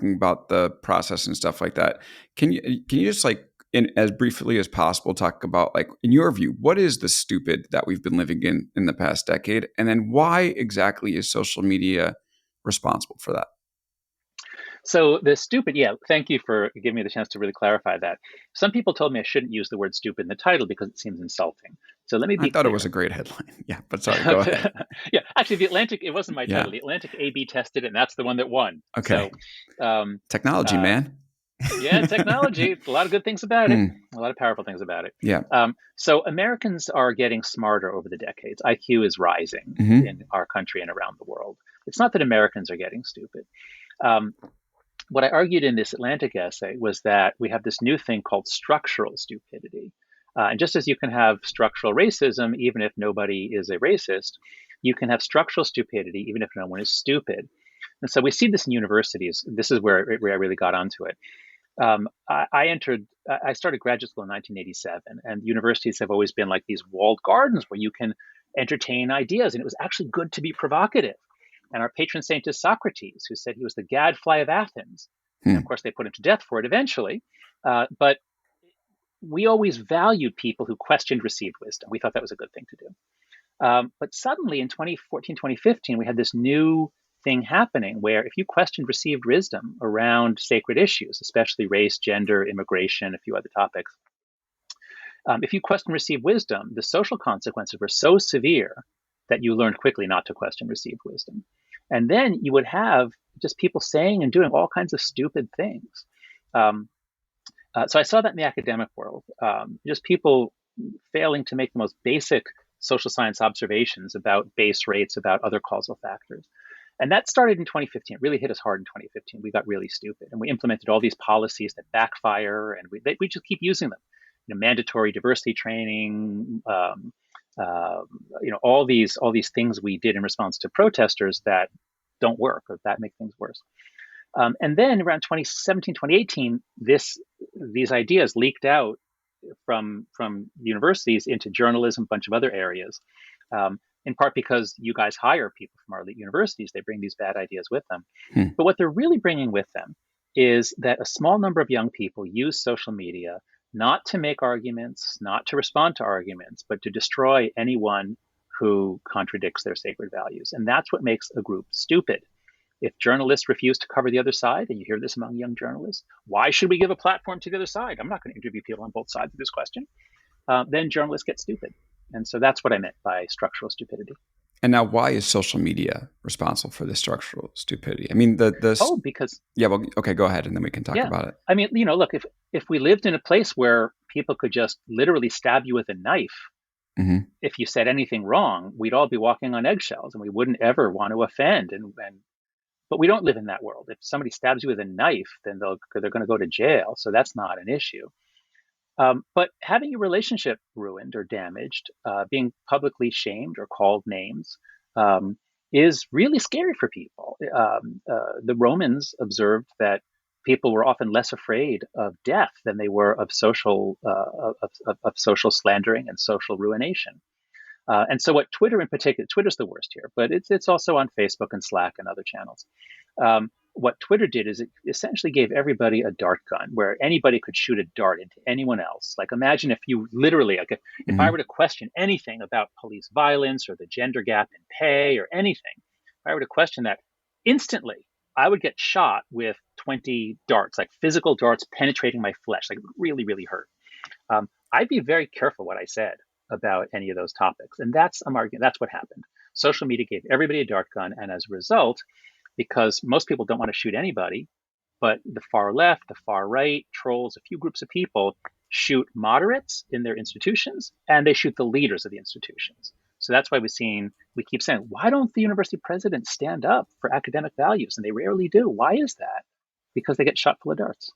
about the process and stuff like that. Can you just like in as briefly as possible talk about like in your view, what is the stupid that we've been living in the past decade, and then why exactly is social media responsible for that? So the stupid, yeah, thank you for giving me the chance to really clarify that. Some people told me I shouldn't use the word stupid in the title because it seems insulting. So let me I be thought it was a clear. great headline. Yeah, but sorry, go ahead. Yeah, actually, the Atlantic, it wasn't my Yeah. title. The Atlantic A/B tested it, and that's the one that won. Okay. So, um, Technology, uh, man. yeah, technology, a lot of good things about it, Hmm. a lot of powerful things about it. Yeah. So Americans are getting smarter over the decades. IQ is rising Hmm. in our country and around the world. It's not that Americans are getting stupid. Um, what I argued in this Atlantic essay was that we have this new thing called structural stupidity. And just as you can have structural racism, even if nobody is a racist, you can have structural stupidity, even if no one is stupid. And so we see this in universities. This is where I really got onto it. I started graduate school in 1987, and universities have always been like these walled gardens where you can entertain ideas. And it was actually good to be provocative. And our patron saint is Socrates, who said he was the gadfly of Athens. And of Hmm. course, they put him to death for it eventually. But we always valued people who questioned received wisdom. We thought that was a good thing to do. But suddenly in 2014, 2015, we had this new thing happening where if you questioned received wisdom around sacred issues, especially race, gender, immigration, a few other topics, if you question received wisdom, the social consequences were so severe that you learned quickly not to question received wisdom. And then you would have just people saying and doing all kinds of stupid things. Um, so I saw that in the academic world, just people failing to make the most basic social science observations about base rates, about other causal factors. And that started in 2015. It really hit us hard in 2015. We got really stupid, and we implemented all these policies that backfire, and we just keep using them. Mandatory diversity training, uh, all these things we did in response to protesters that don't work or that make things worse. And then around 2017, 2018, these ideas leaked out from universities into journalism, a bunch of other areas. In part because you guys hire people from our elite universities, they bring these bad ideas with them. Hmm. But what they're really bringing with them is that a small number of young people use social media not to make arguments, not to respond to arguments, but to destroy anyone who contradicts their sacred values. And that's what makes a group stupid. If journalists refuse to cover the other side, and you hear this among young journalists, why should we give a platform to the other side? I'm not going to interview people on both sides of this question. Then journalists get stupid. And so that's what I meant by structural stupidity. And now, why is social media responsible for this structural stupidity? I mean, the Oh, because yeah. Well, okay, go ahead, and then we can talk yeah, about it. I mean, look, if we lived in a place where people could just literally stab you with a knife Hmm. if you said anything wrong, we'd all be walking on eggshells, and we wouldn't ever want to offend. And but we don't live in that world. If somebody stabs you with a knife, then they're going to go to jail. So that's not an issue. But having your relationship ruined or damaged, being publicly shamed or called names, um, is really scary for people. The Romans observed that people were often less afraid of death than they were of of social slandering and social ruination. And so, what Twitter in particular, Twitter's the worst here, but it's also on Facebook and Slack and other channels. What Twitter did is it essentially gave everybody a dart gun where anybody could shoot a dart into anyone else. Like, imagine if you literally, like, if I were Hmm. to question anything about police violence or the gender gap in pay or anything, if I were to question that instantly, I would get shot with 20 darts, like physical darts penetrating my flesh, like really, really hurt. I'd be very careful what I said about any of those topics. And that's I'm arguing that's what happened. Social media gave everybody a dart gun, and as a result, because most people don't want to shoot anybody, but the far left, the far right, trolls, a few groups of people shoot moderates in their institutions, and they shoot the leaders of the institutions. So that's why we keep saying, why don't the university presidents stand up for academic values? And they rarely do. Why is that? Because they get shot full of darts.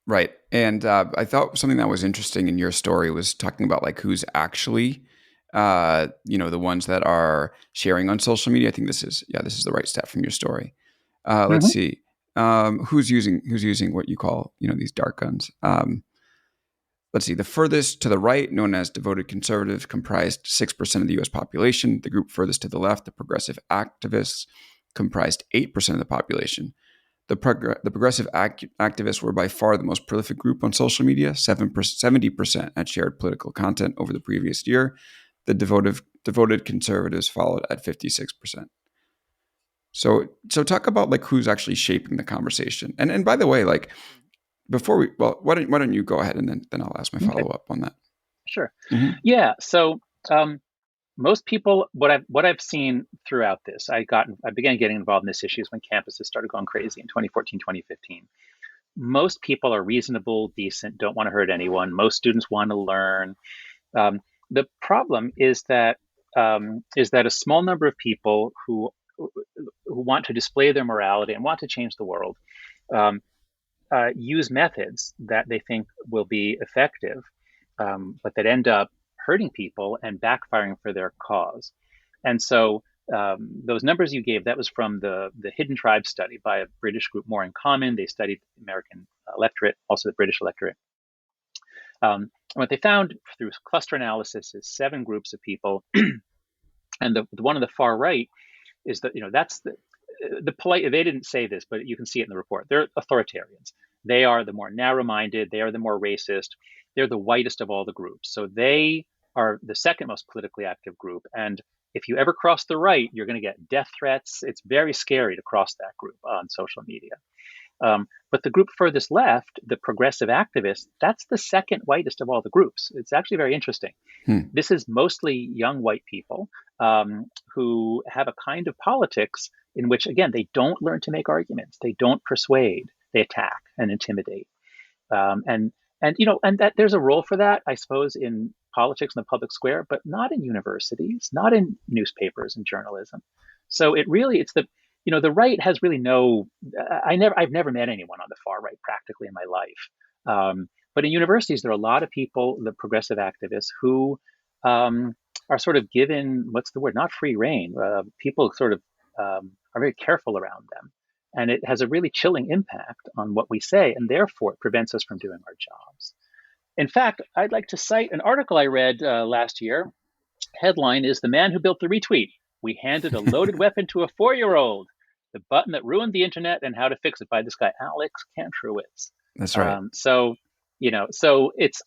Right. And I thought something that was interesting in your story was talking about like who's actually, the ones that are sharing on social media. I think this is the right step from your story. Let's Mm-hmm. see. Who's using what you call, these dark guns. Let's see. The furthest to the right, known as devoted conservatives, comprised 6% of the U.S. population. The group furthest to the left, the progressive activists, comprised 8% of the population. The progressive activists were by far the most prolific group on social media. 70% had shared political content over the previous year. The devoted conservatives followed at 56%. So talk about like who's actually shaping the conversation. And by the way, like before why don't you go ahead and then I'll ask my Okay, follow up on that. sure. Mm-hmm. Yeah. So most people, what I've seen throughout this, I began getting involved in this issues when campuses started going crazy in 2014, 2015. Most people are reasonable, decent, don't want to hurt anyone. Most students want to learn. Um, the problem is that a small number of people who want to display their morality and want to change the world um, use methods that they think will be effective, but that end up hurting people and backfiring for their cause. And so those numbers you gave, that was from the Hidden Tribes study by a British group, More in Common. They studied the American electorate, also the British electorate. What they found through cluster analysis is 7 groups of people, and the one on the far right is that that's the polite. They didn't say this, but you can see it in the report. They're authoritarians. They are the more narrow-minded. They are the more racist. They're the whitest of all the groups. So they are the second most politically active group. And if you ever cross the right, you're going to get death threats. It's very scary to cross that group on social media. But the group furthest left, the progressive activists, that's the second whitest of all the groups. It's actually very interesting. This is mostly young white people who have a kind of politics in which, again, they don't learn to make arguments. They don't persuade. They attack and intimidate. And that there's a role for that, I suppose, in politics in the public square, but not in universities, not in newspapers and journalism. So it's the right has really I've never met anyone on the far right practically in my life. But in universities, there are a lot of people, the progressive activists, who are sort of given, what's the word, not free rein. People sort of are very careful around them. And it has a really chilling impact on what we say, and therefore it prevents us from doing our jobs. In fact, I'd like to cite an article I read last year. Headline is "The Man Who Built the Retweet. We Handed a Loaded Weapon to a 4-Year-Old. The Button That Ruined the Internet and How to Fix It," by this guy, Alex Kantrowitz. That's right. So it's,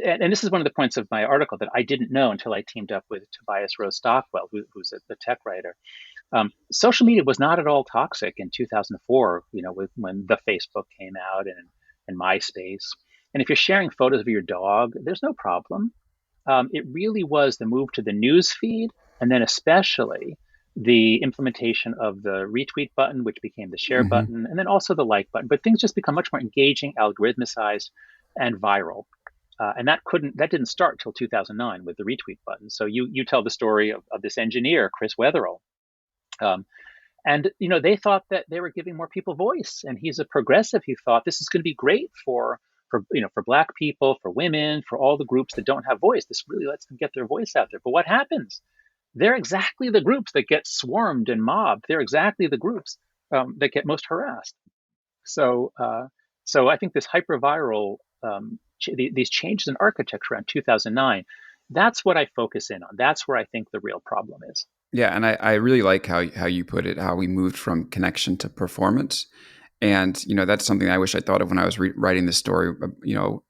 and this is one of the points of my article that I didn't know until I teamed up with Tobias Rose Stockwell, who's a tech writer. Social media was not at all toxic in 2004, when the Facebook came out and MySpace. And if you're sharing photos of your dog, there's no problem. It really was the move to the news feed, and then especially the implementation of the retweet button, which became the share button, and then also the like button. But things just become much more engaging, algorithmicized, and viral. And that didn't start till 2009 with the retweet button. So you tell the story of this engineer, Chris Wetherill. And they thought that they were giving more people voice, and he's a progressive. He thought this is going to be great for Black people, for women, for all the groups that don't have voice. This really lets them get their voice out there. But what happens? They're exactly the groups that get swarmed and mobbed. They're exactly the groups that get most harassed. So I think this hyperviral these changes in architecture around 2009. That's what I focus in on. That's where I think the real problem is. Yeah, and I really like how you put it, how we moved from connection to performance. And, that's something I wish I thought of when I was writing this story,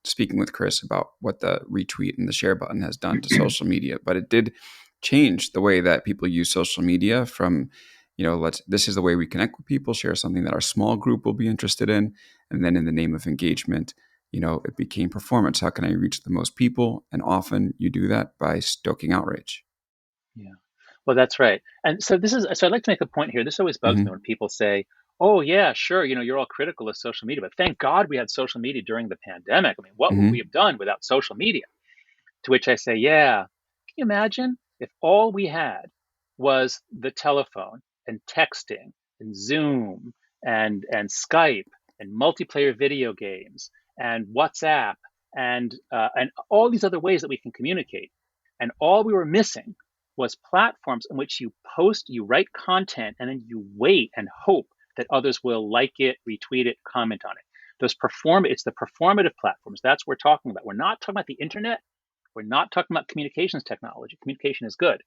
speaking with Chris about what the retweet and the share button has done to social media. But it did change the way that people use social media from, this is the way we connect with people, share something that our small group will be interested in. And then in the name of engagement, it became performance. How can I reach the most people? And often you do that by stoking outrage. Yeah. Well, that's right. And so I'd like to make a point here. This always bugs me when people say, "Oh yeah, sure, you're all critical of social media, but thank God we had social media during the pandemic. I mean, what would we have done without social media?" To which I say, yeah, can you imagine if all we had was the telephone and texting and Zoom and Skype and multiplayer video games and WhatsApp and all these other ways that we can communicate, and all we were missing was platforms in which you post, you write content, and then you wait and hope that others will like it, retweet it, comment on it. It's the performative platforms. That's what we're talking about. We're not talking about the internet. We're not talking about communications technology. Communication is good.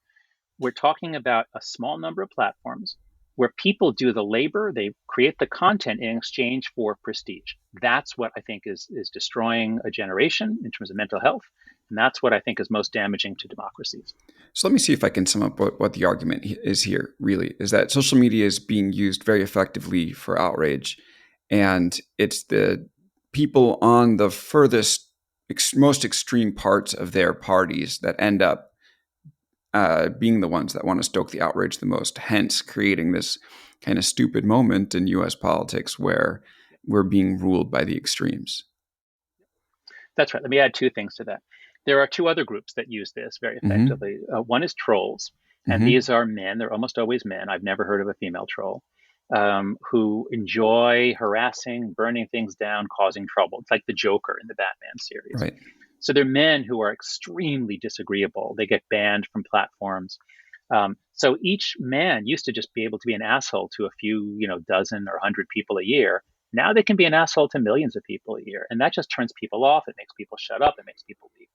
We're talking about a small number of platforms where people do the labor, they create the content in exchange for prestige. That's what I think is destroying a generation in terms of mental health. And that's what I think is most damaging to democracies. So let me see if I can sum up what the argument is here, really, is that social media is being used very effectively for outrage. And it's the people on the furthest, most extreme parts of their parties that end up being the ones that want to stoke the outrage the most, hence creating this kind of stupid moment in US politics where we're being ruled by the extremes. That's right. Let me add two things to that. There are two other groups that use this very Mm-hmm. effectively. One is trolls, and Mm-hmm. these are men. They're almost always men. I've never heard of a female troll who enjoy harassing, burning things down, causing trouble. It's like the Joker in the Batman series. Right. So they're men who are extremely disagreeable. They get banned from platforms. So each man used to just be able to be an asshole to a few, dozen or 100 people a year. Now they can be an asshole to millions of people a year, and that just turns people off. It makes people shut up. It makes people leave.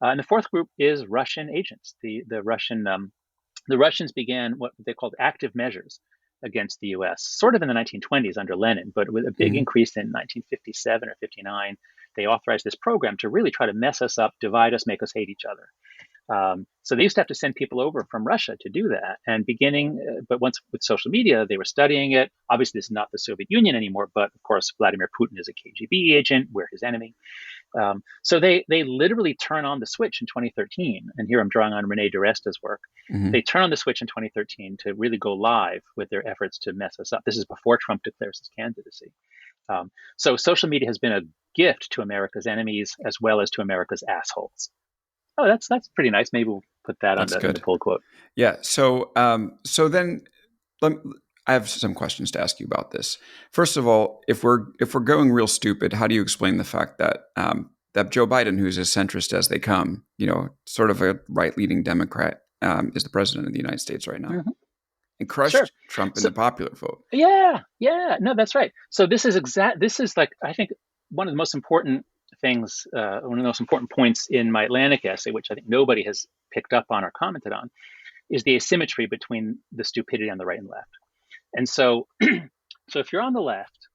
And the fourth group is Russian agents. The Russians began what they called active measures against the U.S. sort of in the 1920s under Lenin, but with a big Mm-hmm. increase in 1957 or 59. They authorized this program to really try to mess us up, divide us, make us hate each other. So they used to have to send people over from Russia to do that. And but once with social media, they were studying it. Obviously, this is not the Soviet Union anymore, but of course, Vladimir Putin is a KGB agent. We're his enemy. So they literally turn on the switch in 2013. And here I'm drawing on Rene DiResta's work. Mm-hmm. They turn on the switch in 2013 to really go live with their efforts to mess us up. This is before Trump declares his candidacy. So social media has been a gift to America's enemies as well as to America's assholes. Oh, that's pretty nice. Maybe we'll put that on That's the good. pull quote. Yeah. So then let, I have some questions to ask you about this. First of all, if we're going real stupid, how do you explain the fact that that Joe Biden, who's as centrist as they come, sort of a right-leaning Democrat, is the president of the United States right now, Mm-hmm. and Sure. crushed Trump in So the popular vote? yeah, no, that's right. So this is like I think one of the most important things, one of the most important points in my Atlantic essay, which I think nobody has picked up on or commented on, is the asymmetry between the stupidity on the right and left. And so, so if you're on the left,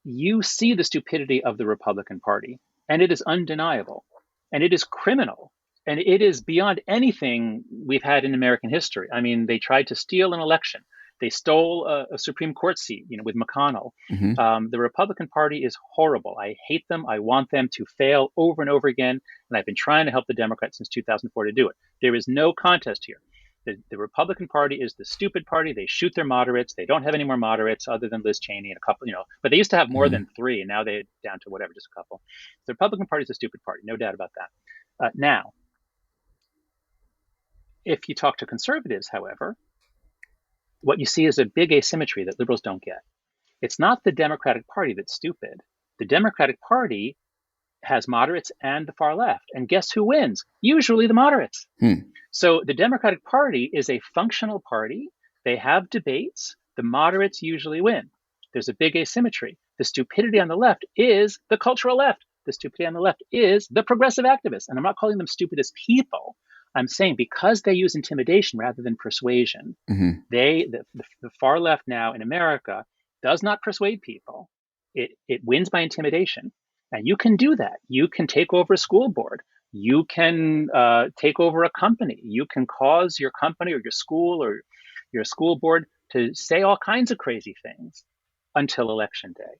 you see the stupidity of the Republican Party, and it is undeniable, and it is criminal, and it is beyond anything we've had in American history. I mean, they tried to steal an election. They stole a Supreme Court seat, with McConnell. Mm-hmm. The Republican Party is horrible. I hate them. I want them to fail over and over again, and I've been trying to help the Democrats since 2004 to do it. There is no contest here. The Republican Party is the stupid party. They shoot their moderates. They don't have any more moderates other than Liz Cheney and a couple, but they used to have more Mm-hmm. than three, and now they're down to whatever, just a couple. The Republican Party is a stupid party, no doubt about that. Now, if you talk to conservatives, however, what you see is a big asymmetry that liberals don't get. It's not the Democratic Party that's stupid. The Democratic Party has moderates and the far left. And guess who wins? Usually the moderates. Hmm. So the Democratic Party is a functional party. They have debates. The moderates usually win. There's a big asymmetry. The stupidity on the left is the cultural left. The stupidity on the left is the progressive activists. And I'm not calling them stupid as people. I'm saying because they use intimidation rather than persuasion, Mm-hmm. the far left now in America does not persuade people. It wins by intimidation. And you can do that. You can take over a school board. You can take over a company. You can cause your company or your school board to say all kinds of crazy things until Election Day.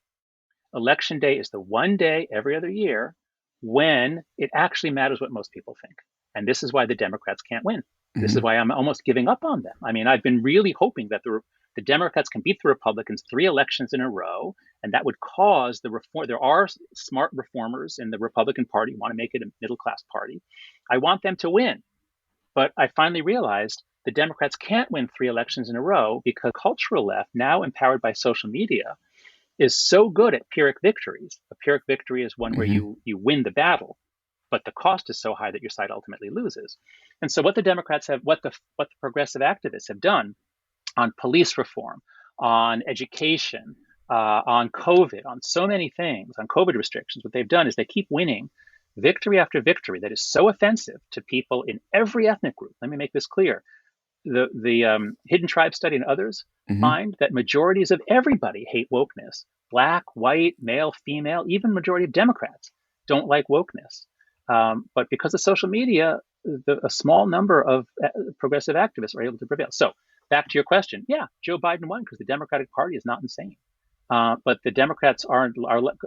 Election Day is the one day every other year when it actually matters what most people think. And this is why the Democrats can't win. This Mm-hmm. is why I'm almost giving up on them. I mean, I've been really hoping that the Democrats can beat the Republicans 3 elections in a row, and that would cause the reform. There are smart reformers in the Republican Party who want to make it a middle-class party. I want them to win. But I finally realized the Democrats can't win 3 elections in a row because the cultural left, now empowered by social media, is so good at Pyrrhic victories. A Pyrrhic victory is one where Mm-hmm. you win the battle, but the cost is so high that your side ultimately loses. And so what the Democrats have, what the progressive activists have done on police reform, on education, on COVID, on so many things, on COVID restrictions, what they've done is they keep winning victory after victory that is so offensive to people in every ethnic group. Let me make this clear. the Hidden Tribe study and others Hmm. find that majorities of everybody hate wokeness. Black, white, male, female, even majority of Democrats don't like wokeness. But because of social media, a small number of progressive activists are able to prevail. So back to your question, yeah, Joe Biden won because the Democratic Party is not insane. But the Democrats are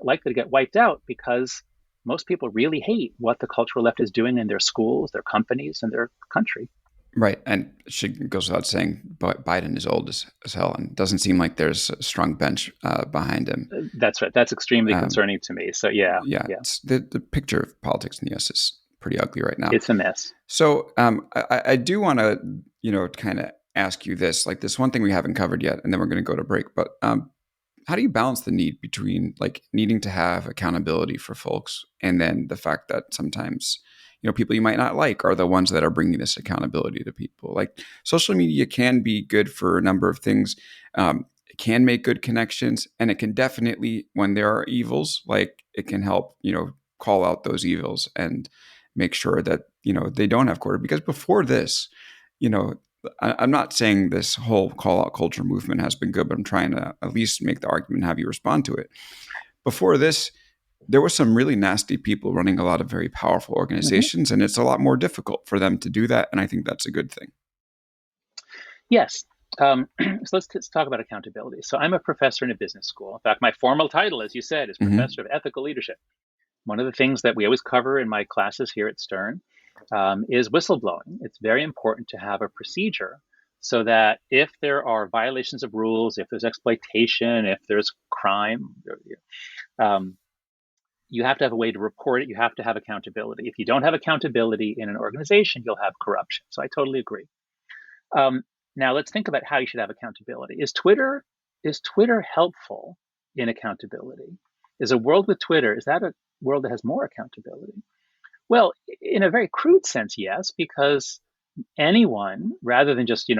likely to get wiped out because most people really hate what the cultural left is doing in their schools, their companies, and their country. Right. And it goes without saying, but Biden is old as hell and doesn't seem like there's a strong bench behind him. That's right. That's extremely Um, concerning to me. So yeah, yeah, yeah, the picture of politics in the U.S. is pretty ugly right now. it's a mess. So I do want to, kind of ask you this, like this one thing we haven't covered yet, and then we're going to go to break. But how do you balance the need between like needing to have accountability for folks and then the fact that sometimes, people you might not like are the ones that are bringing this accountability to people? Like social media can be good for a number of things. It can make good connections, and it can definitely, when there are evils, like it can help, call out those evils and make sure that, they don't have quarter. Because before this, you know, I'm not saying this whole call out culture movement has been good, but I'm trying to at least make the argument and have you respond to it. Before this, there were some really nasty people running a lot of very powerful Hmm. organizations, and it's a lot more difficult for them to do that. And I think that's a good thing. Yes. So let's talk about accountability. So I'm a professor in a business school. In fact, my formal title, as you said, is Hmm. Professor of Ethical Leadership. One of the things that we always cover in my classes here at Stern is whistleblowing. It's very important to have a procedure so that if there are violations of rules, if there's exploitation, if there's crime, um, you have to have a way to report it. You have to have accountability. If you don't have accountability in an organization, you'll have corruption. So I totally agree. Um, Now let's think about how you should have accountability. Is Twitter helpful in accountability? Is a world with Twitter, is that a world that has more accountability? Well, in a very crude sense, yes, because anyone, rather than just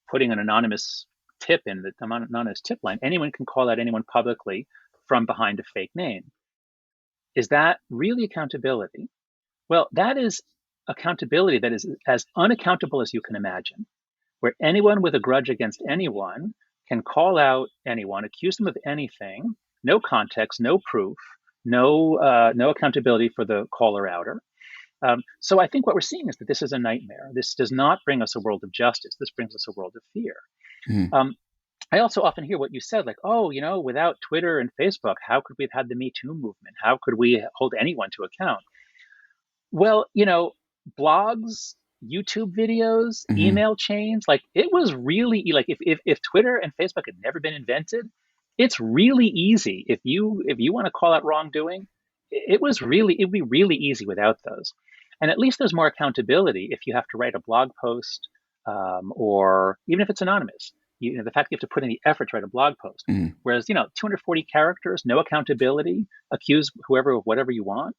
putting an anonymous tip in the anonymous tip line, anyone can call out anyone publicly from behind a fake name. Is that really accountability? Well, that is accountability that is as unaccountable as you can imagine, where anyone with a grudge against anyone can call out anyone, accuse them of anything, no context, no proof, no accountability for the caller outer. So I think what we're seeing is that this is a nightmare. This does not bring us a world of justice. This brings us a world of fear. Hmm. Um, I also often hear what you said, like, oh, without Twitter and Facebook, how could we have had the Me Too movement? How could we hold anyone to account? Well, blogs, YouTube videos, Hmm. email chains, like it was really like if Twitter and Facebook had never been invented, it's really easy. If you want to call out wrongdoing, it'd be really easy without those. And at least there's more accountability if you have to write a blog post, or even if it's anonymous. The fact you have to put in the effort to write a blog post. Hmm. Whereas 240 characters, no accountability, accuse whoever of whatever you want.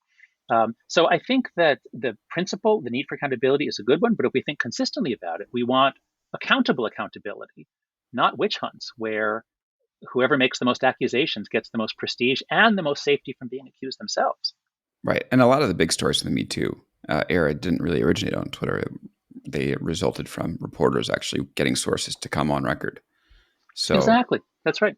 So I think that the principle, the need for accountability, is a good one. But if we think consistently about it, we want accountable accountability, not witch hunts where whoever makes the most accusations gets the most prestige and the most safety from being accused themselves. Right. And a lot of the big stories from the Me Too era didn't really originate on Twitter. They resulted from reporters actually getting sources to come on record. So, Exactly. That's right.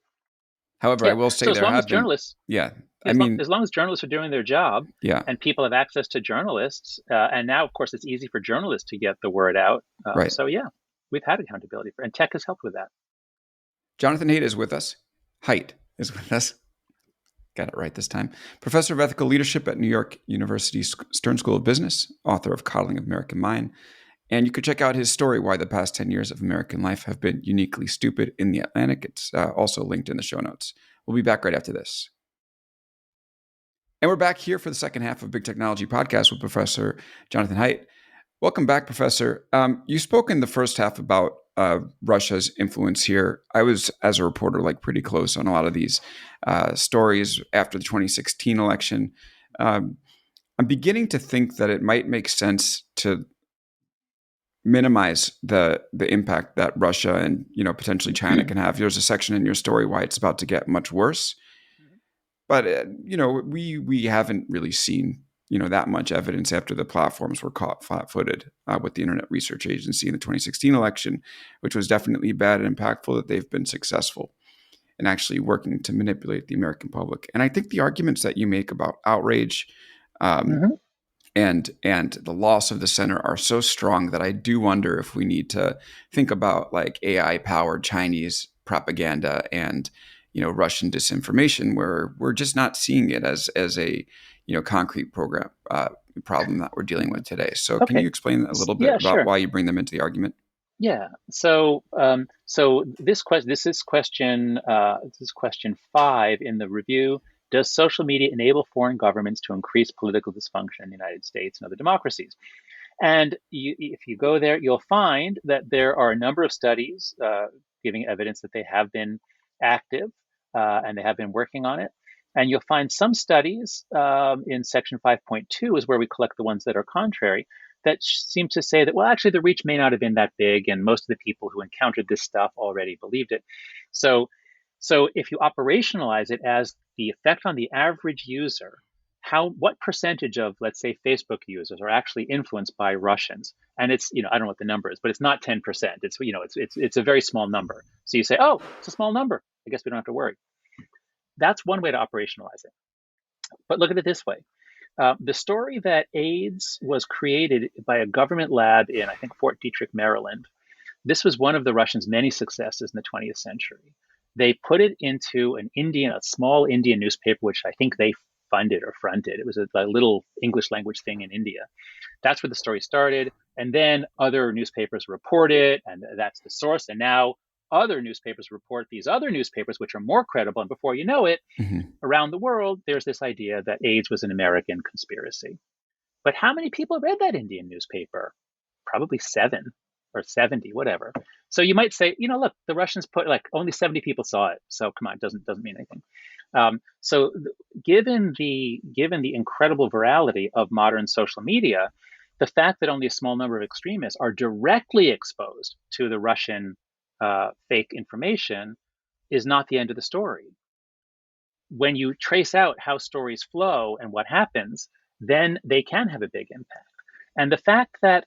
however, I Yeah. will say So as there long as have been, journalists, yeah, I as long, mean, as long as journalists are doing their job yeah, and people have access to journalists, and now of course it's easy for journalists to get the word out. right. So yeah, we've had accountability and tech has helped with that. Jonathan Haidt is with us. Haidt is with us. Got it right this time. Professor of Ethical Leadership at New York University Stern School of Business, author of Coddling of American Mind. And you could check out his story, Why the Past 10 Years of American Life Have Been Uniquely Stupid, in The Atlantic. It's also linked in the show notes. We'll be back right after this. And we're back here for the second half of Big Technology Podcast with Professor Jonathan Haidt. Welcome back, Professor. You spoke in the first half about Russia's influence here. I was, as a reporter, pretty close on a lot of these stories after the 2016 election. I'm beginning to think that it might make sense to minimize the impact that Russia and potentially China can have. There's a section in your story why it's about to get much worse, but we haven't really seen that much evidence after the platforms were caught flat-footed with the Internet Research Agency in the 2016 election, which was definitely bad and impactful, that they've been successful in actually working to manipulate the American public. And I think the arguments that you make about outrage um, Hmm. and the loss of the center are so strong that I do wonder if we need to think about like AI powered Chinese propaganda and Russian disinformation, where we're just not seeing it as a concrete problem that we're dealing with today. So can you Okay. explain a little bit Yeah, about sure. why you bring them into the argument? Yeah. So this is question 5 in the review. Does social media enable foreign governments to increase political dysfunction in the United States and other democracies? And if you go there, you'll find that there are a number of studies giving evidence that they have been active and they have been working on it. And you'll find some studies in section 5.2 is where we collect the ones that are contrary, that seem to say that, well, actually, the reach may not have been that big, and most of the people who encountered this stuff already believed it. So, so if you operationalize it as the effect on the average user, what percentage of, let's say, Facebook users are actually influenced by Russians? And it's, I don't know what the number is, but it's not 10%. It's a very small number. So you say, oh, it's a small number. I guess we don't have to worry. That's one way to operationalize it. But look at it this way. The story that AIDS was created by a government lab in, I think, Fort Detrick, Maryland. This was one of the Russians' many successes in the 20th century. They put it into a small Indian newspaper, which I think they funded or fronted. It was a little English language thing in India. That's where the story started. And then other newspapers report it, and that's the source. And now other newspapers report these other newspapers, which are more credible. And before you know it, Mm-hmm. around the world, there's this idea that AIDS was an American conspiracy. But how many people read that Indian newspaper? Probably 7 or 70, whatever. So you might say, look, the Russians put like only 70 people saw it. So come on, it doesn't mean anything. So given the incredible virality of modern social media, the fact that only a small number of extremists are directly exposed to the Russian fake information is not the end of the story. When you trace out how stories flow and what happens, then they can have a big impact. And the fact that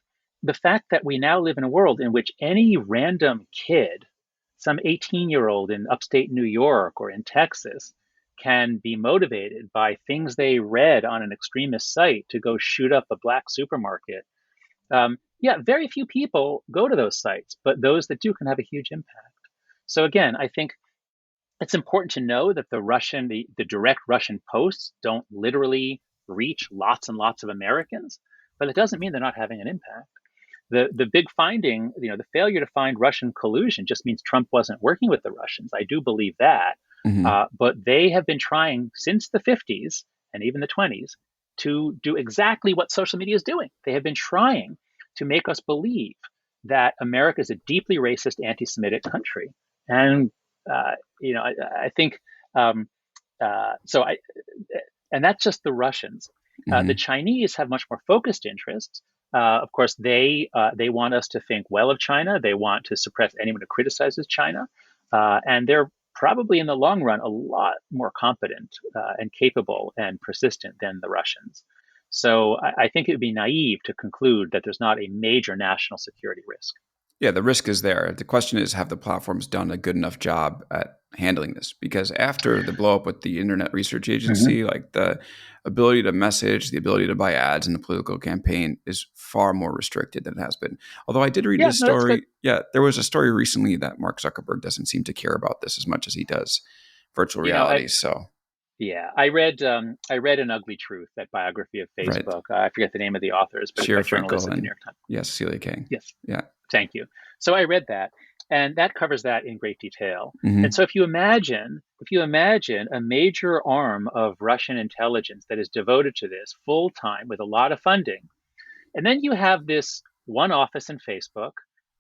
we now live in a world in which any random kid, some 18-year-old in upstate New York or in Texas, can be motivated by things they read on an extremist site to go shoot up a black supermarket. Yeah, very few people go to those sites, but those that do can have a huge impact. So again, I think it's important to know that the direct Russian posts don't literally reach lots and lots of Americans, but it doesn't mean they're not having an impact. The big finding, the failure to find Russian collusion just means Trump wasn't working with the Russians. I do believe that, Mm-hmm. but they have been trying since the 50s and even the 20s to do exactly what social media is doing. They have been trying to make us believe that America is a deeply racist, anti-Semitic country, and I think so. And that's just the Russians. The Mm-hmm. Chinese have much more focused interests. Of course, they want us to think well of China. They want to suppress anyone who criticizes China, and they're probably in the long run a lot more competent and capable and persistent than the Russians. So I think it would be naive to conclude that there's not a major national security risk. Yeah, the risk is there. The question is, have the platforms done a good enough job at handling this? Because after the blow up with the Internet Research Mm-hmm. Agency, like the ability to message, the ability to buy ads in the political campaign is far more restricted than it has been. Although I did read Yeah, this no, that's good. story. Yeah, there was a story recently that Mark Zuckerberg doesn't seem to care about this as much as he does virtual You know, I, reality. So, Yeah, I read An Ugly Truth, that biography of right. Facebook. I forget the name of the authors, but it's by Sheer Finkel journalists at the New and York Times. yes, Celia Kang. Yes, Yeah. thank you. So I read that, and that covers that in great detail. And Hmm. so if you imagine a major arm of Russian intelligence that is devoted to this full time with a lot of funding, and then you have this one office in Facebook,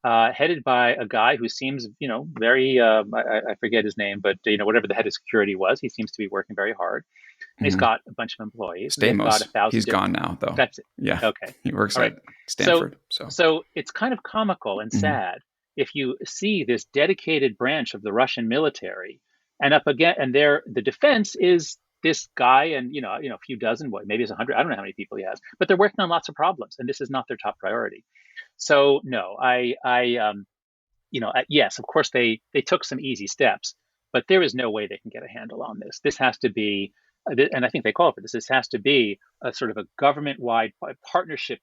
headed by a guy who seems, very, I forget his name, but, whatever the head of security was, he seems to be working very hard. And he's Hmm. got a bunch of employees, and they've got a Stamos. thousand He's different. gone now, though. That's it. Yeah, Okay. he works All right. at So, Stanford. So. so it's kind of comical and Hmm. sad if you see this dedicated branch of the Russian military, and up again, and the defense is this guy and a few dozen, maybe it's 100. I don't know how many people he has, but they're working on lots of problems, and this is not their top priority. So no, yes, of course they took some easy steps, but there is no way they can get a handle on this. This has to be, and I think they call for this. This has to be a sort of a government-wide partnership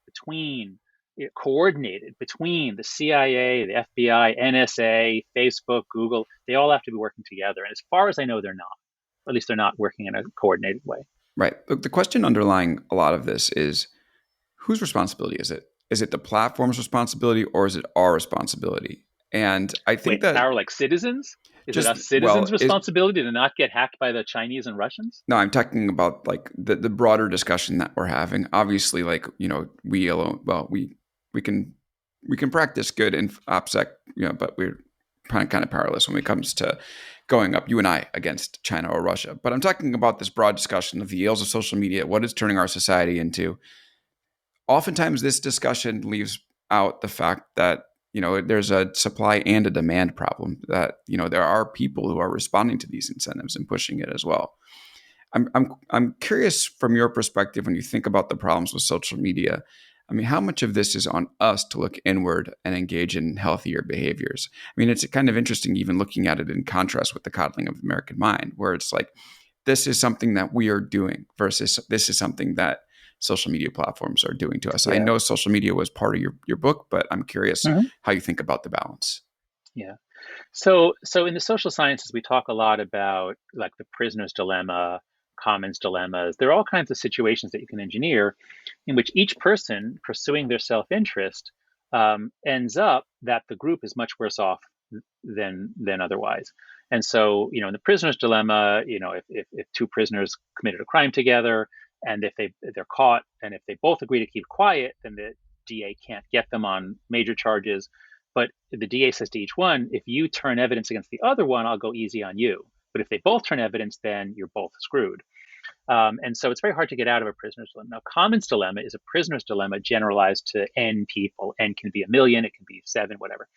coordinated between the CIA, the FBI, NSA, Facebook, Google. They all have to be working together. And as far as I know, they're not. Or at least they're not working in a coordinated way. Right. Look, the question underlying a lot of this is, whose responsibility is it? Is it the platform's responsibility, or is it our responsibility? And I think Wait, that our like citizens? Is it just, us citizens' responsibility to not get hacked by the Chinese and Russians? no, I'm talking about like the broader discussion that we're having. Obviously, like, we alone, well, we can practice good in OPSEC, but we're kind of powerless when it comes to going up, you and I, against China or Russia. But I'm talking about this broad discussion of the ills of social media, what it's turning our society into. Oftentimes, this discussion leaves out the fact that there's a supply and a demand problem, that there are people who are responding to these incentives and pushing it as well. I'm curious from your perspective, when you think about the problems with social media, I mean, how much of this is on us to look inward and engage in healthier behaviors? I mean, it's kind of interesting even looking at it in contrast with the coddling of the American mind, where it's like, this is something that we are doing versus this is something that social media platforms are doing to us. Yeah. I know social media was part of your book, but I'm curious how you think about the balance. Yeah. So in the social sciences, we talk a lot about like the prisoner's dilemma, commons dilemmas. There are all kinds of situations that you can engineer in which each person pursuing their self-interest ends up that the group is much worse off than otherwise. And so, in the prisoner's dilemma, if two prisoners committed a crime together, and if they're caught, and if they both agree to keep quiet, then the DA can't get them on major charges. But the DA says to each one, if you turn evidence against the other one, I'll go easy on you. But if they both turn evidence, then you're both screwed. And so it's very hard to get out of a prisoner's dilemma. Now, commons dilemma is a prisoner's dilemma generalized to N people. N can be 1 million, it can be 7, whatever.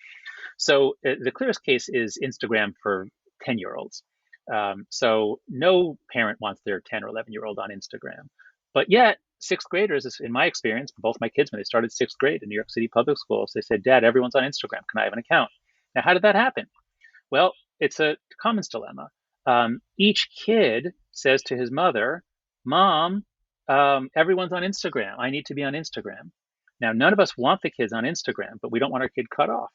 So the clearest case is Instagram for 10-year-olds. So no parent wants their 10 or 11-year-old on Instagram. But yet, sixth graders, in my experience, both my kids, when they started sixth grade in New York City public schools, they said, Dad, everyone's on Instagram. Can I have an account? Now, how did that happen? Well, it's a commons dilemma. Each kid says to his mother, Mom, everyone's on Instagram. I need to be on Instagram. Now, none of us want the kids on Instagram, but we don't want our kid cut off.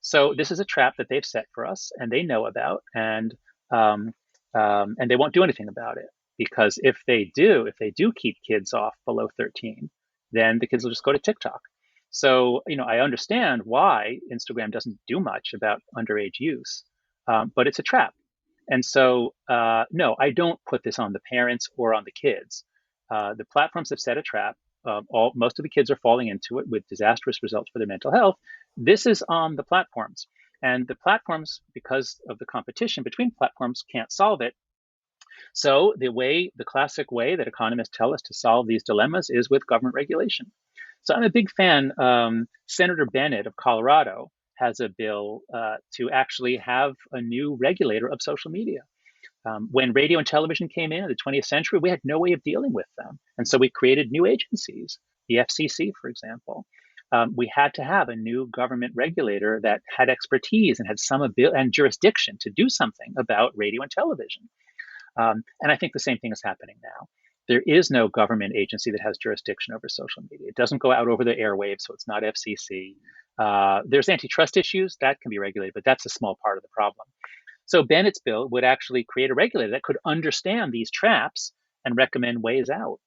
So this is a trap that they've set for us, and they know about, and they won't do anything about it, because if they do keep kids off below 13, then the kids will just go to TikTok. So I understand why Instagram doesn't do much about underage use, but it's a trap. And so no, I don't put this on the parents or on the kids. The platforms have set a trap. Most of the kids are falling into it with disastrous results for their mental health. This is on the platforms. And the platforms, because of the competition between platforms, can't solve it. So the classic way that economists tell us to solve these dilemmas is with government regulation. So I'm a big fan. Senator Bennett of Colorado has a bill to actually have a new regulator of social media. When radio and television came in the 20th century, we had no way of dealing with them. And so we created new agencies, the FCC, for example. We had to have a new government regulator that had expertise and had some ability and jurisdiction to do something about radio and television. And I think the same thing is happening now. There is no government agency that has jurisdiction over social media. It doesn't go out over the airwaves, so it's not FCC. There's antitrust issues that can be regulated, but that's a small part of the problem. So Bennett's bill would actually create a regulator that could understand these traps and recommend ways out.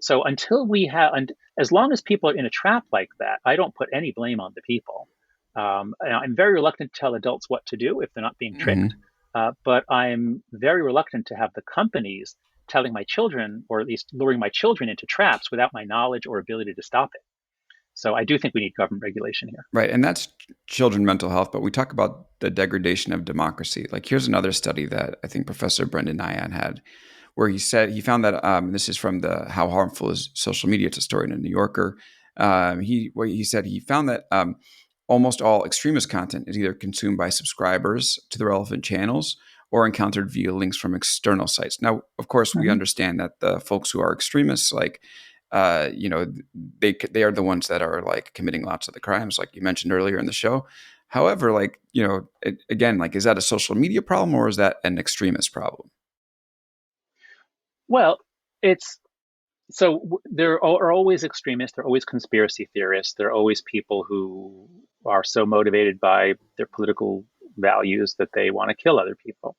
So until we have, and as long as people are in a trap like that, I don't put any blame on the people. I'm very reluctant to tell adults what to do if they're not being tricked. But I'm very reluctant to have the companies telling my children, or at least luring my children into traps without my knowledge or ability to stop it. So I do think we need government regulation here. Right. And that's children mental health. But we talk about the degradation of democracy. Like, here's another study that I think Professor Brendan Nyan had, where he said he found that this is from the How Harmful is Social Media? It's a story in a New Yorker. He said he found that almost all extremist content is either consumed by subscribers to the relevant channels or encountered via links from external sites. Now, of course, we Mhm. understand that the folks who are extremists, like, they are the ones that are like committing lots of the crimes, like you mentioned earlier in the show. However, like, again, like, is that a social media problem or is that an extremist problem? Well, it's there are always extremists, there are always conspiracy theorists, there are always people who are so motivated by their political values that they want to kill other people.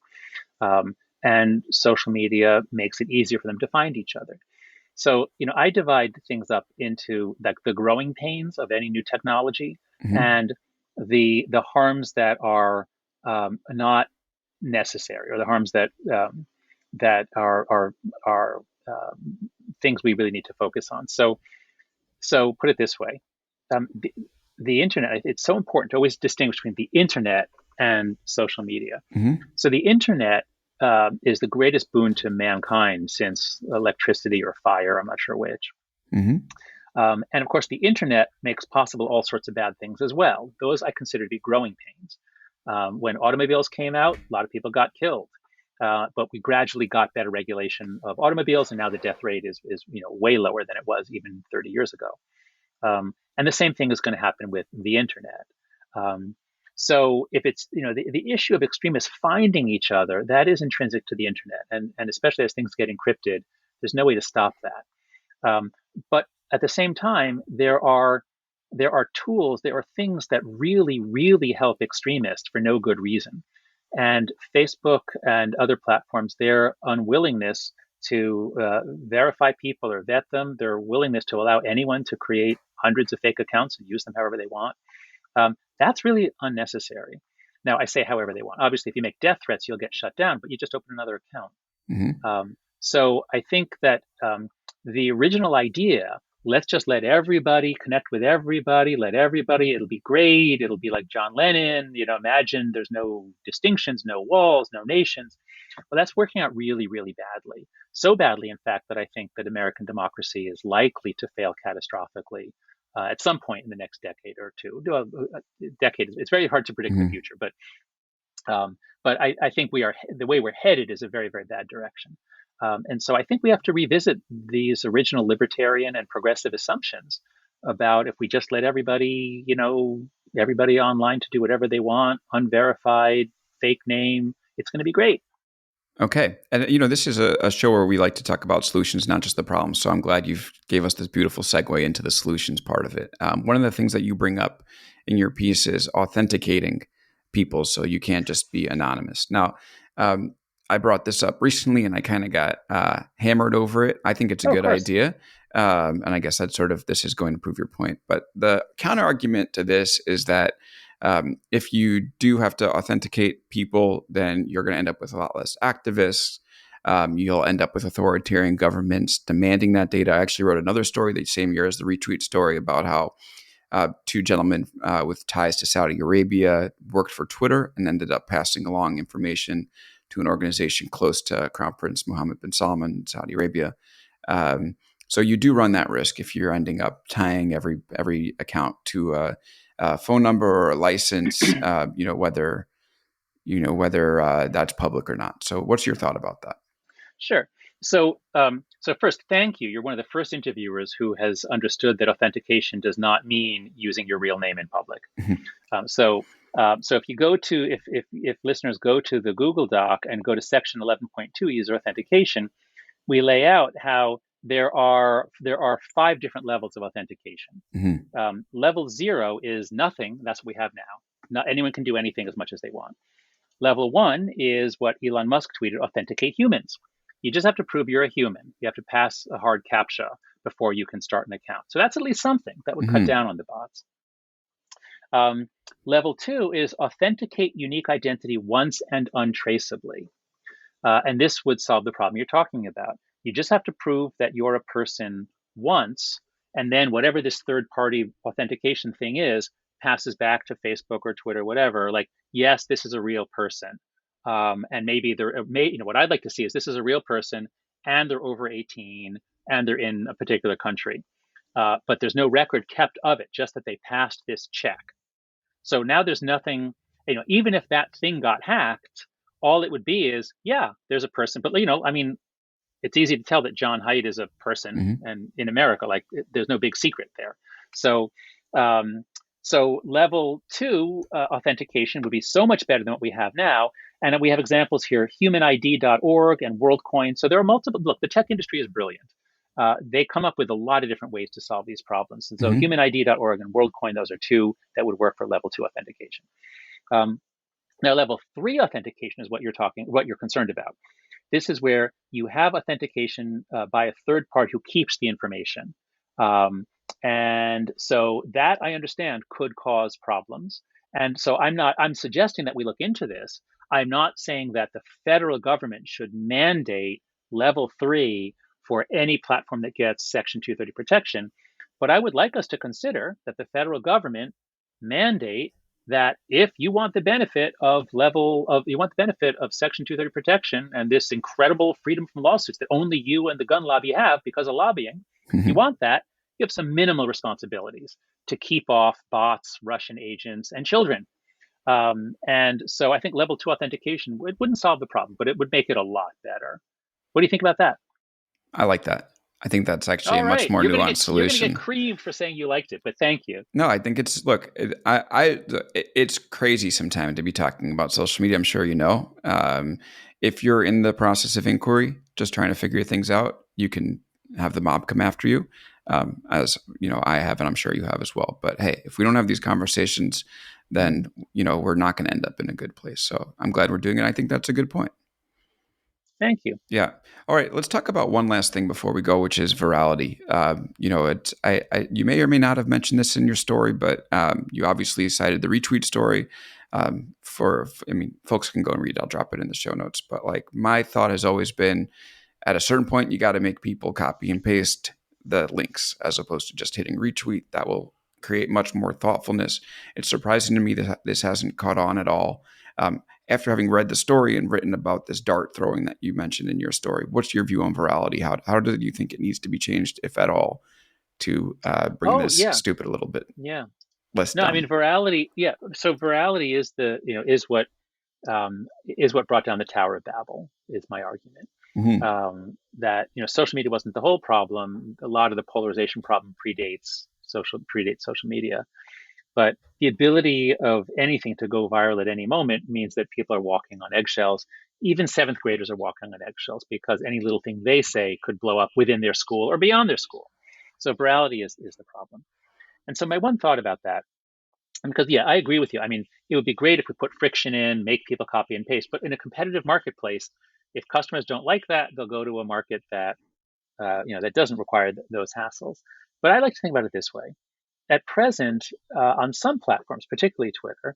Um, and social media makes it easier for them to find each other. So, I divide things up into like the growing pains of any new technology Hmm. and the harms that are not necessary, or the harms that are things we really need to focus on. So put it this way: um, the, the internet. It's so important to always distinguish between the internet and social media. Hmm. So the internet is the greatest boon to mankind since electricity or fire. I'm not sure which. Hmm. And of course, the internet makes possible all sorts of bad things as well. Those I consider to be growing pains. When automobiles came out, a lot of people got killed. But we gradually got better regulation of automobiles, and now the death rate is way lower than it was even 30 years ago. And the same thing is going to happen with the internet. Um, so if it's the issue of extremists finding each other, that is intrinsic to the internet, and especially as things get encrypted, there's no way to stop that. But at the same time, there are tools, there are things that really, really help extremists for no good reason. And Facebook and other platforms, their unwillingness to verify people or vet them, their willingness to allow anyone to create hundreds of fake accounts and use them however they want, that's really unnecessary. Now, I say however they want. Obviously, if you make death threats, you'll get shut down, but you just open another account. Hmm. So I think that the original idea, let's just let everybody connect with everybody, let everybody, it'll be great. It'll be like John Lennon, imagine there's no distinctions, no walls, no nations. Well, that's working out really, really badly. So badly, in fact, that I think that American democracy is likely to fail catastrophically at some point in the next decade or two. Decade, it's very hard to predict the Hmm. future, but I think the way we're headed is a very, very bad direction. And so I think we have to revisit these original libertarian and progressive assumptions about if we just let everybody online to do whatever they want, unverified, fake name, it's going to be great. Okay. And, this is a show where we like to talk about solutions, not just the problems. So I'm glad you've gave us this beautiful segue into the solutions part of it. One of the things that you bring up in your piece is authenticating people so you can't just be anonymous. Now, um, I brought this up recently and I kind of got hammered over it. I think it's a Oh, of good course. idea. And I guess that's this is going to prove your point. But the counter argument to this is that if you do have to authenticate people, then you're going to end up with a lot less activists. You'll end up with authoritarian governments demanding that data. I actually wrote another story the same year as the retweet story about how two gentlemen with ties to Saudi Arabia worked for Twitter and ended up passing along information to an organization close to Crown Prince Mohammed bin Salman in Saudi Arabia. So you do run that risk if you're ending up tying every account to a phone number or a license, whether that's public or not. So what's your thought about that? Sure. So first, thank you. You're one of the first interviewers who has understood that authentication does not mean using your real name in public. So if you go to if listeners go to the Google Doc and go to section 11.2 user authentication, we lay out how there are 5 different levels of authentication. Hmm. Level 0 is nothing. That's what we have now. Not anyone can do anything as much as they want. Level 1 is what Elon Musk tweeted: authenticate humans. You just have to prove you're a human. You have to pass a hard CAPTCHA before you can start an account. So that's at least something that would cut Hmm. down on the bots. Um, Level 2 is authenticate unique identity once and untraceably. And this would solve the problem you're talking about. You just have to prove that you're a person once, and then whatever this third party authentication thing is passes back to Facebook or Twitter, whatever. Like, yes, this is a real person. And maybe what I'd like to see is this is a real person and they're over 18 and they're in a particular country. But there's no record kept of it, just that they passed this check. So now there's nothing, even if that thing got hacked, all it would be is, yeah, there's a person, but I mean, it's easy to tell that John Haidt is a person, Hmm. and in America, like there's no big secret there. So, um, so level two authentication would be so much better than what we have now. And we have examples here, humanid.org and WorldCoin. So there are multiple. Look, the tech industry is brilliant. They come up with a lot of different ways to solve these problems. And so Hmm. humanid.org and WorldCoin, those are two that would work for level two authentication. Um, Now, level three authentication is what you're concerned about. This is where you have authentication by a third party who keeps the information. Um, and so that I understand could cause problems. And so I'm suggesting that we look into this. I'm not saying that the federal government should mandate level three for any platform that gets Section 230 protection. But I would like us to consider that the federal government mandate that if you want the benefit of Section 230 protection and this incredible freedom from lawsuits that only you and the gun lobby have because of lobbying, if you Hmm. want that, you have some minimal responsibilities to keep off bots, Russian agents, and children. And so I think level two authentication, it wouldn't solve the problem, but it would make it a lot better. What do you think about that? I like that. I think that's actually a All much right, more nuanced you're gonna get solution. creamed for saying you liked it, but thank you. No, I think it's look. It's crazy sometimes to be talking about social media. I'm sure you know. If you're in the process of inquiry, just trying to figure things out, you can have the mob come after you, as you know I have, and I'm sure you have as well. But hey, if we don't have these conversations, then we're not going to end up in a good place. So I'm glad we're doing it. I think that's a good point. Thank you. Yeah. All right. Let's talk about one last thing before we go, which is virality. It's you may or may not have mentioned this in your story, but you obviously cited the retweet story. I mean, folks can go and read it. I'll drop it in the show notes. But like, my thought has always been, at a certain point, you got to make people copy and paste the links as opposed to just hitting retweet. That will create much more thoughtfulness. It's surprising to me that this hasn't caught on at all. After having read the story and written about this dart throwing that you mentioned in your story, what's your view on virality? How do you think it needs to be changed, if at all, to bring Oh this yeah, stupid a little bit yeah. less No, I mean dumb? virality. Yeah, so virality is is what brought down the Tower of Babel. Is my argument Hmm. that social media wasn't the whole problem. A lot of the polarization problem predates social media, but the ability of anything to go viral at any moment means that people are walking on eggshells. Even seventh graders are walking on eggshells because any little thing they say could blow up within their school or beyond their school. So virality is the problem. And so my one thought about that, because yeah, I agree with you. I mean, it would be great if we put friction in, make people copy and paste, but in a competitive marketplace, if customers don't like that, they'll go to a market that that doesn't require those hassles. But I like to think about it this way. At present, on some platforms, particularly Twitter,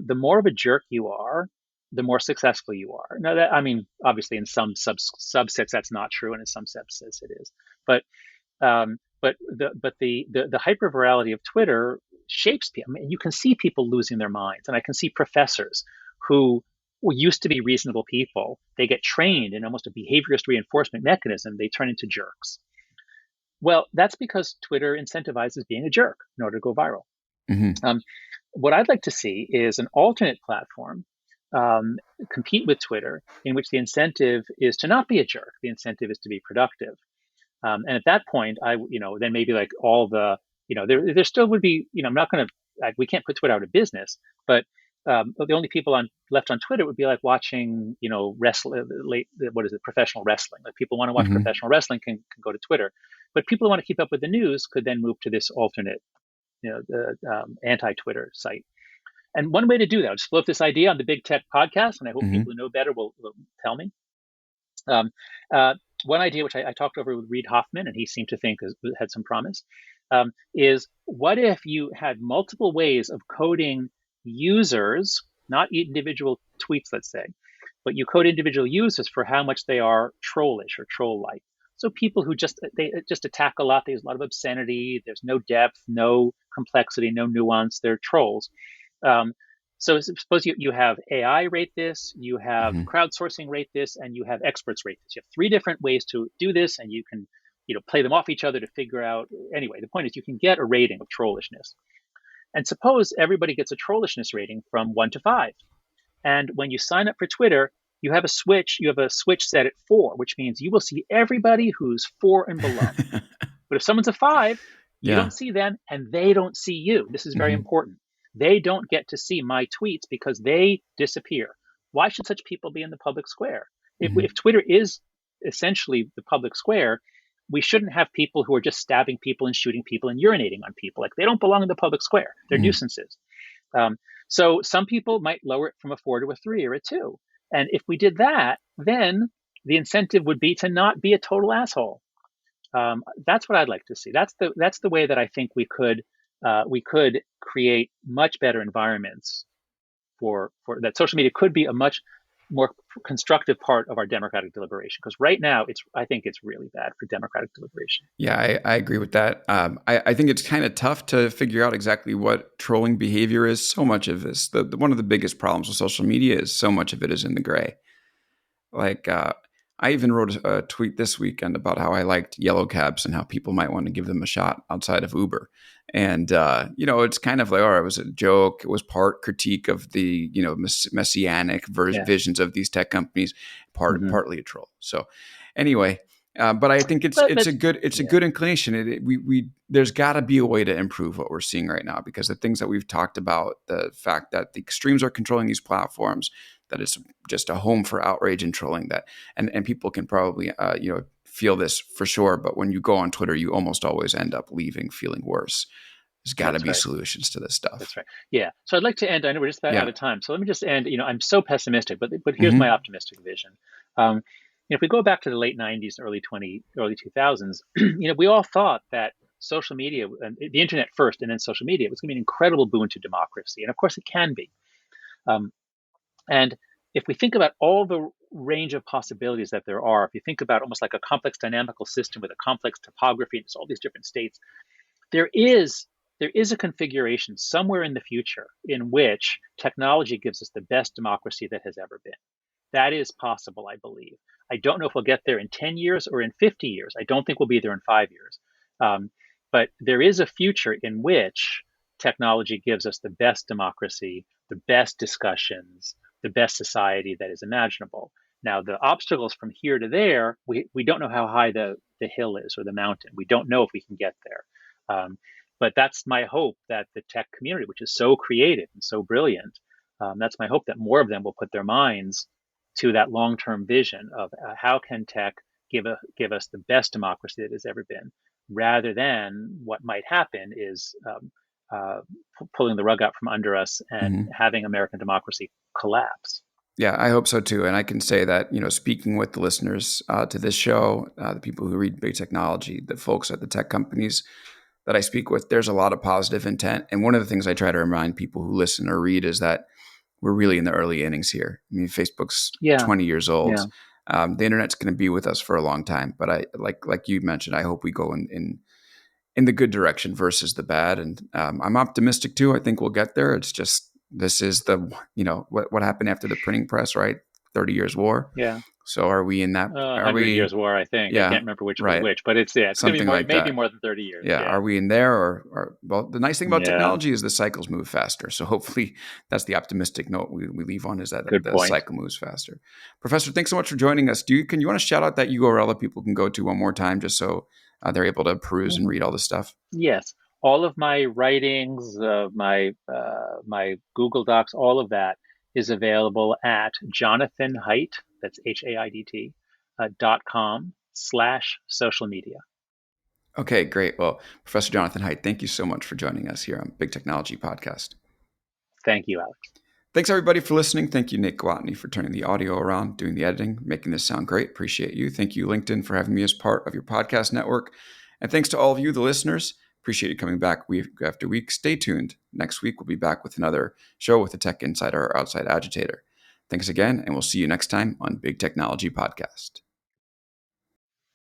the more of a jerk you are, the more successful you are. Now, that I mean, obviously, in some subsets that's not true, and in some subsets it is. But the hyper virality of Twitter shapes people. I mean, you can see people losing their minds, and I can see professors who used to be reasonable people. They get trained in almost a behaviorist reinforcement mechanism. They turn into jerks. Well, that's because Twitter incentivizes being a jerk in order to go viral. Hmm. Um, what I'd like to see is an alternate platform um, compete with Twitter in which the incentive is to not be a jerk. The incentive is to be productive. And at that point, then maybe like all the, there still would be, I'm not going to, we can't put Twitter out of business, but the only people left on Twitter would be like watching, what is it, professional wrestling. Like people want to watch Hmm. professional wrestling can go to Twitter, but people who want to keep up with the news could then move to this alternate, the anti-Twitter site. And one way to do that, I'll just float this idea on the Big Tech podcast, and I hope people Hmm. who know better will tell me. Um, uh, One idea, which I talked over with Reid Hoffman, and he seemed to think had some promise, is what if you had multiple ways of coding users, not individual tweets, let's say, but you code individual users for how much they are trollish or troll-like. So people who they just attack a lot, there's a lot of obscenity, there's no depth, no complexity, no nuance, they're trolls. Um, so suppose you have AI rate this, you have Hmm. crowdsourcing rate this, and you have experts rate this. You have three different ways to do this, and you can play them off each other to figure out. Anyway, the point is you can get a rating of trollishness. And suppose everybody gets a trollishness rating from 1 to 5. And when you sign up for Twitter, you have a switch set at 4, which means you will see everybody who's 4 and below. But if someone's a 5, you Yeah. don't see them and they don't see you. This is very Hmm. important. They don't get to see my tweets because they disappear. Why should such people be in the public square? Hmm. If Twitter is essentially the public square, we shouldn't have people who are just stabbing people and shooting people and urinating on people. Like, they don't belong in the public square. They're Hmm. nuisances. So some people might lower it from a 4 to a 3 or a 2. And if we did that, then the incentive would be to not be a total asshole. That's what I'd like to see. That's the way that I think we could create much better environments for that. Social media could be a much more constructive part of our democratic deliberation, because right now I think it's really bad for democratic deliberation. Yeah, I agree with that. I think it's kind of tough to figure out exactly what trolling behavior is. So much of this, one of the biggest problems with social media is so much of it is in the gray. Like, I even wrote a tweet this weekend about how I liked yellow cabs and how people might want to give them a shot outside of Uber. And, it's kind of like, it was a joke. It was part critique of the, messianic Yeah. visions of these tech companies, Mm-hmm. partly a troll. So anyway, but I think it's But a yeah. good inclination. We there's got to be a way to improve what we're seeing right now, because the things that we've talked about, the fact that the extremes are controlling these platforms, that it's just a home for outrage and trolling, that and people can probably feel this for sure. But when you go on Twitter, you almost always end up leaving feeling worse. There's got to That's be right. solutions to this stuff. That's right. Yeah. So I'd like to end. I know we're just about out Yeah. of time. So let me just end. I'm so pessimistic, but here's my Hmm. optimistic vision. Um, if we go back to the late '90s and early 2000s, we all thought that social media, the internet first, and then social media, was going to be an incredible boon to democracy, and of course it can be. Um, and if we think about all the range of possibilities that there are, if you think about almost like a complex dynamical system with a complex topography and all these different states, there is there is a configuration somewhere in the future in which technology gives us the best democracy that has ever been. That is possible, I believe. I don't know if we'll get there in 10 years or in 50 years. I don't think we'll be there in 5 years. Um, but there is a future in which technology gives us the best democracy, the best discussions, the best society that is imaginable. Now, the obstacles from here to there, we don't know how high the hill is or the mountain. We don't know if we can get there. But that's my hope, that the tech community, which is so creative and so brilliant, that's my hope, that more of them will put their minds to that long-term vision of how can tech give us the best democracy that has ever been, rather than what might happen is uh, pulling the rug out from under us and Hmm. having American democracy collapse. Yeah, I hope so too. And I can say that, speaking with the listeners to this show, the people who read big technology, the folks at the tech companies that I speak with, there's a lot of positive intent. And one of the things I try to remind people who listen or read is that we're really in the early innings here. I mean, Facebook's Yeah, 20 years yeah, old. The internet's going to be with us for a long time. But I like you mentioned, I hope we go in the good direction versus the bad. And I'm optimistic too. I think we'll get there. It's just, this is what happened after the printing press, right? 30 Years war. yeah. So are we in that? Are 100 we? Years War, I think. I Yeah, can't remember which was right. which, but it's going to be Something more, like maybe that. more than 30 years. Yeah. Yeah, Are we in there, or well, the nice thing about yeah. technology is the cycles move faster. So hopefully that's the optimistic note we leave on, is that Good the point. cycle moves faster. Professor, thanks so much for joining us. Can you want to shout out that URL that people can go to one more time, just so they're able to peruse and read all this stuff? Yes, all of my writings, my Google Docs, all of that is available at Jonathan Haidt, that's Haidt, .com/social media. Okay, great. Well, Professor Jonathan Haidt, thank you so much for joining us here on Big Technology Podcast. Thank you, Alex. Thanks everybody for listening. Thank you, Nick Gwatney, for turning the audio around, doing the editing, making this sound great. Appreciate you. Thank you, LinkedIn, for having me as part of your podcast network. And thanks to all of you, the listeners. Appreciate you coming back week after week. Stay tuned. Next week, we'll be back with another show with a tech insider or outside agitator. Thanks again, and we'll see you next time on Big Technology Podcast.